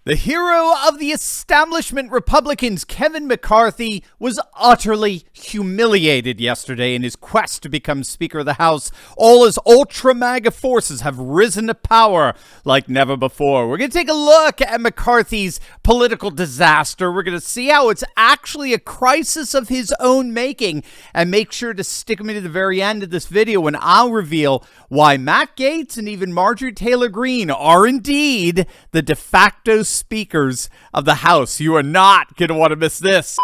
The hero of the establishment Republicans, Kevin McCarthy, was utterly humiliated yesterday in his quest to become Speaker of the House. All his ultra-MAGA forces have risen to power like never before. We're going to take a look at McCarthy's political disaster. We're going to see how it's actually a crisis of his own making. And make sure to stick with me to the very end of this video when I'll reveal why Matt Gaetz and even Marjorie Taylor Greene are indeed the de facto speakers of the House. You are not going to want to miss this.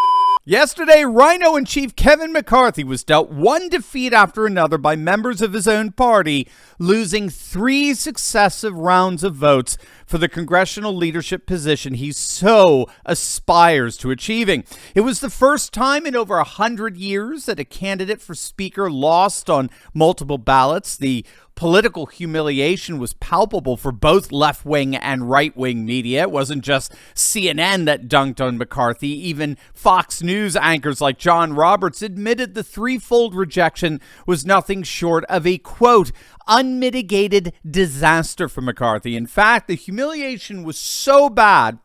Yesterday, Rhino-in-Chief Kevin McCarthy was dealt one defeat after another by members of his own party, losing 3 successive rounds of votes for the congressional leadership position he so aspires to achieving. It was the first time in over 100 years that a candidate for Speaker lost on multiple ballots. The political humiliation was palpable for both left-wing and right-wing media. It wasn't just CNN that dunked on McCarthy. Even Fox News anchors like John Roberts admitted the threefold rejection was nothing short of a, quote, unmitigated disaster for McCarthy. In fact, the humiliation was so bad,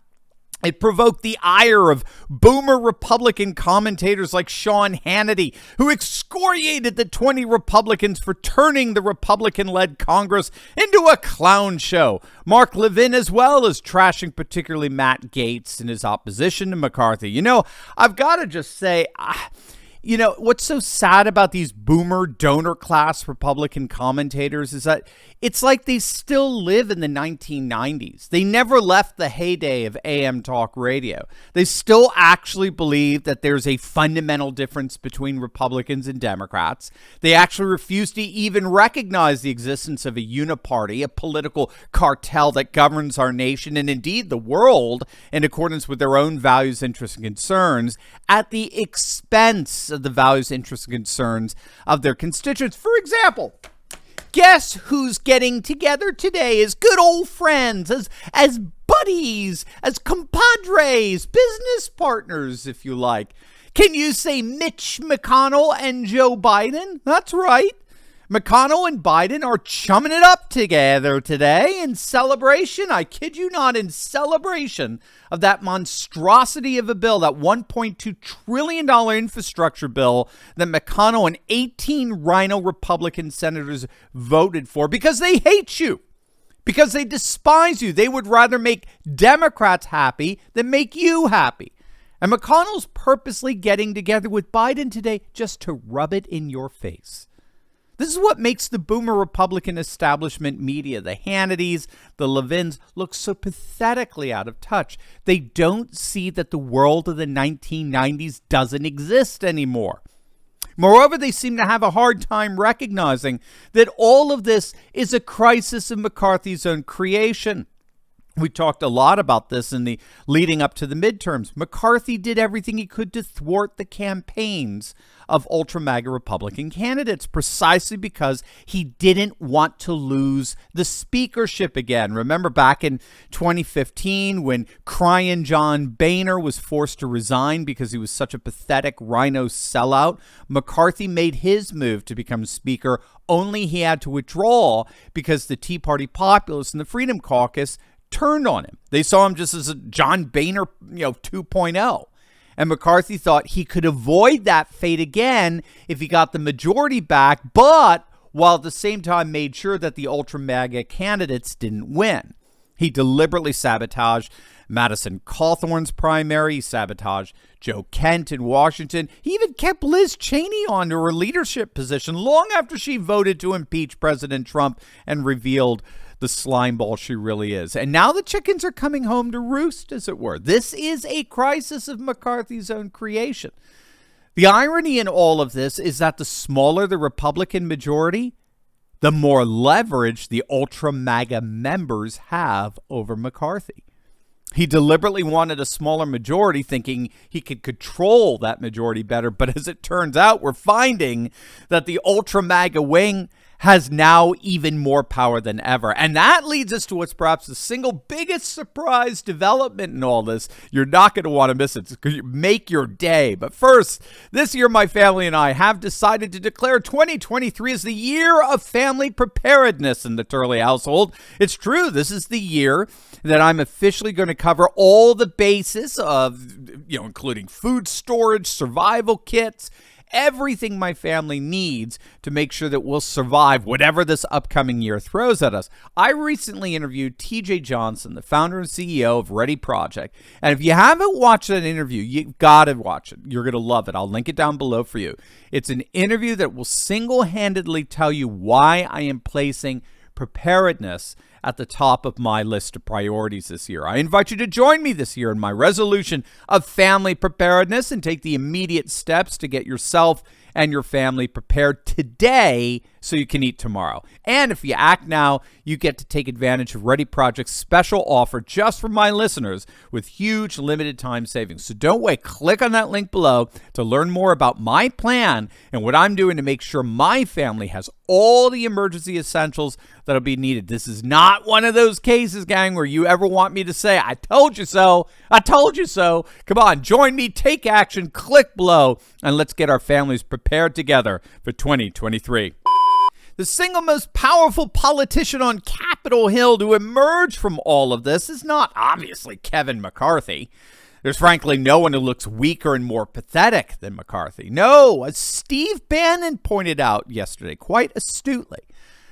it provoked the ire of boomer Republican commentators like Sean Hannity, who excoriated the 20 Republicans for turning the Republican-led Congress into a clown show. Mark Levin as well as trashing particularly Matt Gaetz in his opposition to McCarthy. You know, I've got to just say, you know, what's so sad about these boomer donor class Republican commentators is that it's like they still live in the 1990s. They never left the heyday of AM talk radio. They still actually believe that there's a fundamental difference between Republicans and Democrats. They actually refuse to even recognize the existence of a uniparty, a political cartel that governs our nation and indeed the world in accordance with their own values, interests, and concerns at the expense of the values, interests, and concerns of their constituents. For example, guess who's getting together today as good old friends, as buddies, as compadres, business partners, if you like. Can you say Mitch McConnell and Joe Biden? That's right. McConnell and Biden are chumming it up together today in celebration, I kid you not, in celebration of that monstrosity of a bill, that $1.2 trillion infrastructure bill that McConnell and 18 Rhino Republican senators voted for because they hate you, because they despise you. They would rather make Democrats happy than make you happy. And McConnell's purposely getting together with Biden today just to rub it in your face. This is what makes the boomer Republican establishment media, the Hannitys, the Levins, look so pathetically out of touch. They don't see that the world of the 1990s doesn't exist anymore. Moreover, they seem to have a hard time recognizing that all of this is a crisis of McCarthy's own creation. We talked a lot about this in the leading up to the midterms. McCarthy did everything he could to thwart the campaigns of ultra-MAGA Republican candidates precisely because he didn't want to lose the speakership again. Remember back in 2015 when crying John Boehner was forced to resign because he was such a pathetic Rhino sellout? McCarthy made his move to become speaker, only he had to withdraw because the Tea Party populists and the Freedom Caucus turned on him. They saw him just as a John Boehner, 2.0. And McCarthy thought he could avoid that fate again if he got the majority back, but while at the same time made sure that the ultra-MAGA candidates didn't win. He deliberately sabotaged Madison Cawthorn's primary. He sabotaged Joe Kent in Washington. He even kept Liz Cheney on to her leadership position long after she voted to impeach President Trump and revealed the slime ball she really is. And now the chickens are coming home to roost, as it were. This is a crisis of McCarthy's own creation. The irony in all of this is that the smaller the Republican majority, the more leverage the ultra-MAGA members have over McCarthy. He deliberately wanted a smaller majority, thinking he could control that majority better. But as it turns out, we're finding that the ultra-MAGA wing has now even more power than ever. And that leads us to what's perhaps the single biggest surprise development in all this. You're not going to want to miss it. It's going to make your day. But first, this year my family and I have decided to declare 2023 as the year of family preparedness in the Turley household. It's true. This is the year that I'm officially going to cover all the bases of, including food storage, survival kits, everything my family needs to make sure that we'll survive whatever this upcoming year throws at us. I recently interviewed TJ Johnson, the founder and CEO of Ready Project. And if you haven't watched that interview, you've got to watch it. You're going to love it. I'll link it down below for you. It's an interview that will single-handedly tell you why I am placing preparedness at the top of my list of priorities this year. I invite you to join me this year in my resolution of family preparedness and take the immediate steps to get yourself and your family prepared today so you can eat tomorrow. And if you act now, you get to take advantage of Ready Project's special offer just for my listeners with huge limited time savings. So don't wait. Click on that link below to learn more about my plan and what I'm doing to make sure my family has all the emergency essentials that'll be needed. This is not one of those cases, gang, where you ever want me to say, I told you so. I told you so. Come on, join me, take action, click below, and let's get our families prepared together for 2023. The single most powerful politician on Capitol Hill to emerge from all of this is not obviously Kevin McCarthy. There's frankly no one who looks weaker and more pathetic than McCarthy. No, as Steve Bannon pointed out yesterday quite astutely,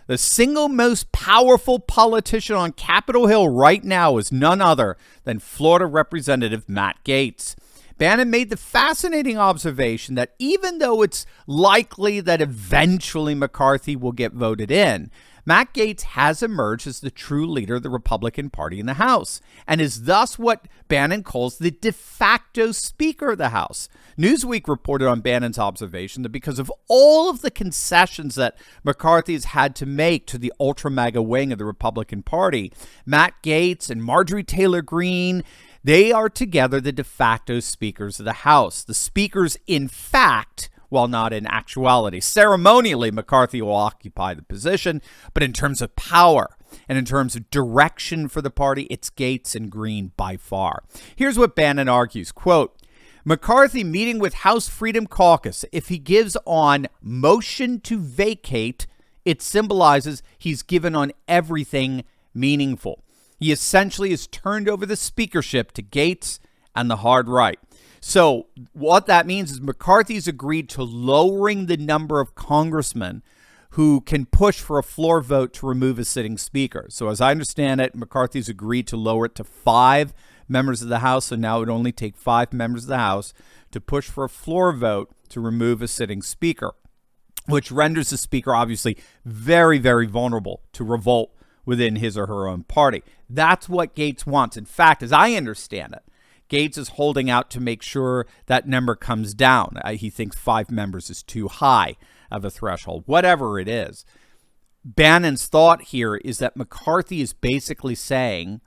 the single most powerful politician on Capitol Hill right now is none other than Florida Representative Matt Gaetz. Bannon made the fascinating observation that even though it's likely that eventually McCarthy will get voted in, Matt Gaetz has emerged as the true leader of the Republican Party in the House and is thus what Bannon calls the de facto Speaker of the House. Newsweek reported on Bannon's observation that because of all of the concessions that McCarthy has had to make to the ultra-MAGA wing of the Republican Party, Matt Gaetz and Marjorie Taylor Greene, they are together the de facto speakers of the House. The speakers, in fact, while not in actuality. Ceremonially, McCarthy will occupy the position, but in terms of power and in terms of direction for the party, it's Gaetz and Greene by far. Here's what Bannon argues, quote, McCarthy meeting with House Freedom Caucus, if he gives on motion to vacate, it symbolizes he's given on everything meaningful. He essentially has turned over the speakership to Gaetz and the hard right. So what that means is McCarthy's agreed to lowering the number of congressmen who can push for a floor vote to remove a sitting speaker. So as I understand it, McCarthy's agreed to lower it to 5 members of the House. So now it would only take 5 members of the House to push for a floor vote to remove a sitting speaker, which renders the speaker obviously very, very vulnerable to revolt within his or her own party. That's what Gaetz wants. In fact, as I understand it, Gaetz is holding out to make sure that number comes down. He thinks 5 members is too high of a threshold, whatever it is. Bannon's thought here is that McCarthy is basically saying,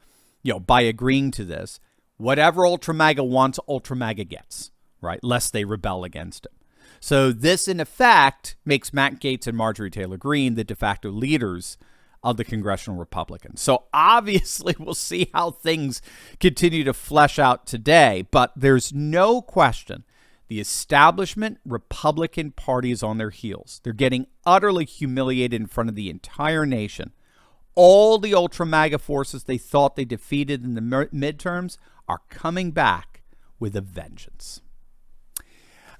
by agreeing to this, whatever Ultra-MAGA wants, Ultra-MAGA gets, right? Lest they rebel against him. So this, in effect, makes Matt Gaetz and Marjorie Taylor Greene the de facto leaders of the congressional Republicans. So obviously we'll see how things continue to flesh out today, but there's no question the establishment Republican Party is on their heels. They're getting utterly humiliated in front of the entire nation. All the ultra-MAGA forces they thought they defeated in the midterms are coming back with a vengeance.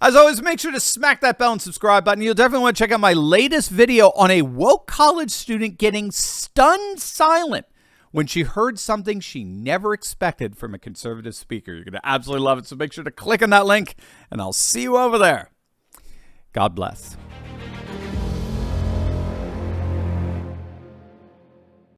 As always, make sure to smack that bell and subscribe button. You'll definitely want to check out my latest video on a woke college student getting stunned silent when she heard something she never expected from a conservative speaker. You're going to absolutely love it, so make sure to click on that link, and I'll see you over there. God bless.